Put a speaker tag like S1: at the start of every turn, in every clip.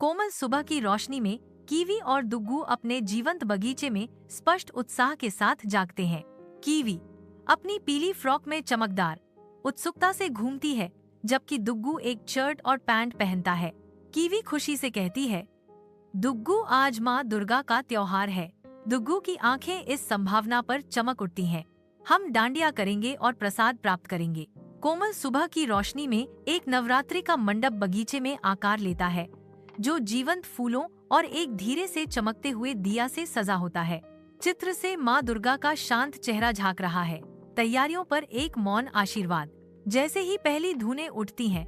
S1: कोमल सुबह की रोशनी में कीवी और दुग्गू अपने जीवंत बगीचे में स्पष्ट उत्साह के साथ जागते हैं। कीवी अपनी पीली फ्रॉक में चमकदार उत्सुकता से घूमती है, जबकि दुग्गू एक शर्ट और पैंट पहनता है। कीवी खुशी से कहती है, दुग्गू, आज माँ दुर्गा का त्योहार है। दुग्गू की आंखें इस संभावना पर चमक उठती हैं। हम डांडिया करेंगे और प्रसाद प्राप्त करेंगे। कोमल सुबह की रोशनी में एक नवरात्रि का मंडप बगीचे में आकार लेता है, जो जीवंत फूलों और एक धीरे से चमकते हुए दिया से सजा होता है। चित्र से माँ दुर्गा का शांत चेहरा झांक रहा है। तैयारियों पर एक मौन आशीर्वाद। जैसे ही पहली धुनें उठती हैं,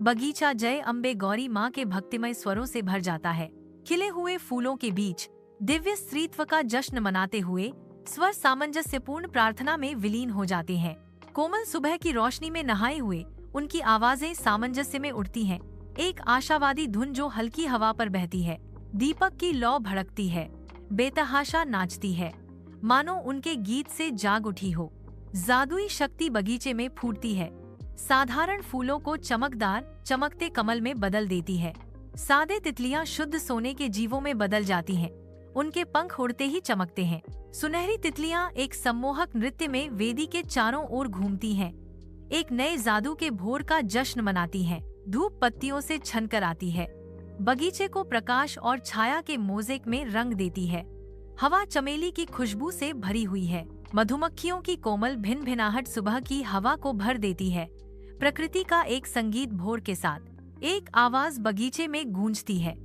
S1: बगीचा जय अम्बे गौरी माँ के भक्तिमय स्वरों से भर जाता है। खिले हुए फूलों के बीच दिव्य स्त्रीत्व का जश्न मनाते हुए स्वर सामंजस्यपूर्ण प्रार्थना में विलीन हो जाते हैं। कोमल सुबह की रोशनी में नहाए हुए उनकी आवाजें सामंजस्य में उठती हैं। एक आशावादी धुन जो हल्की हवा पर बहती है। दीपक की लौ भड़कती है, बेतहाशा नाचती है, मानो उनके गीत से जाग उठी हो। जादुई शक्ति बगीचे में फूटती है, साधारण फूलों को चमकदार चमकते कमल में बदल देती है। सादे तितलियां शुद्ध सोने के जीवों में बदल जाती हैं। उनके पंख उड़ते ही चमकते हैं। सुनहरी तितलियां एक सम्मोहक नृत्य में वेदी के चारों ओर घूमती हैं, एक नए जादू के भोर का जश्न मनाती हैं। धूप पत्तियों से छनकर आती है, बगीचे को प्रकाश और छाया के मोज़ेक में रंग देती है। हवा चमेली की खुशबू से भरी हुई है। मधुमक्खियों की कोमल भिनभिनाहट सुबह की हवा को भर देती है। प्रकृति का एक संगीत भोर के साथ एक आवाज बगीचे में गूंजती है,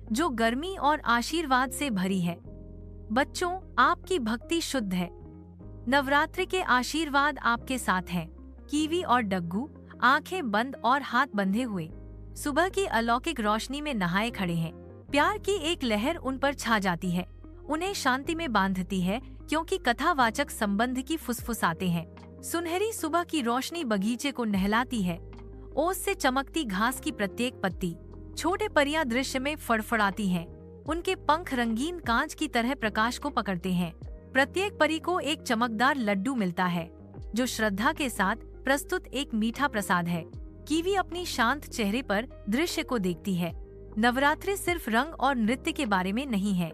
S1: जो गर्मी और आशीर्वाद से भरी है। बच्चों, आपकी भक्ति शुद्ध है। नवरात्रि के आशीर्वाद आपके साथ हैं। कीवी और डग्गू आंखें बंद और हाथ बंधे हुए सुबह की अलौकिक रोशनी में नहाए खड़े हैं। प्यार की एक लहर उन पर छा जाती है, उन्हें शांति में बांधती है, क्योंकि कथावाचक संबंध की फुसफुसाते हैं। सुनहरी सुबह की रोशनी बगीचे को नहलाती है। ओस से चमकती घास की प्रत्येक पत्ती छोटे परियां दृश्य में फड़फड़ाती हैं। उनके पंख रंगीन कांच की तरह प्रकाश को पकड़ते हैं। प्रत्येक परी को एक चमकदार लड्डू मिलता है, जो श्रद्धा के साथ प्रस्तुत एक मीठा प्रसाद है। कीवी अपनी शांत चेहरे पर दृश्य को देखती है। नवरात्रि सिर्फ रंग और नृत्य के बारे में नहीं है।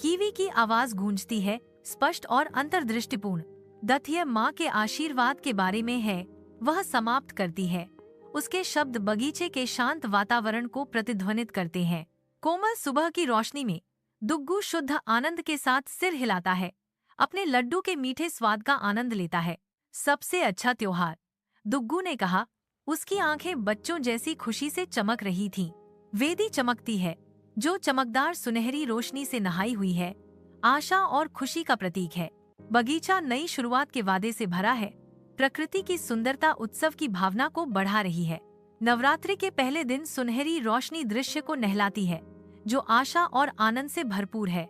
S1: कीवी की आवाज गूंजती है, स्पष्ट और अंतर्दृष्टिपूर्ण। दथिया माँ के आशीर्वाद के बारे में है। वह समाप्त करती है। उसके शब्द बगीचे के शांत वातावरण को प्रतिध्वनित करते हैं। कोमल सुबह की रोशनी में दुग्गू शुद्ध आनंद के साथ सिर हिलाता है, अपने लड्डू के मीठे स्वाद का आनंद लेता है। सबसे अच्छा त्योहार, दुग्गू ने कहा। उसकी आंखें बच्चों जैसी खुशी से चमक रही थीं। वेदी चमकती है, जो चमकदार सुनहरी रोशनी से नहाई हुई है, आशा और खुशी का प्रतीक है। बगीचा नई शुरुआत के वादे से भरा है। प्रकृति की सुंदरता उत्सव की भावना को बढ़ा रही है। नवरात्रि के पहले दिन सुनहरी रोशनी दृश्य को नहलाती है, जो आशा और आनंद से भरपूर है।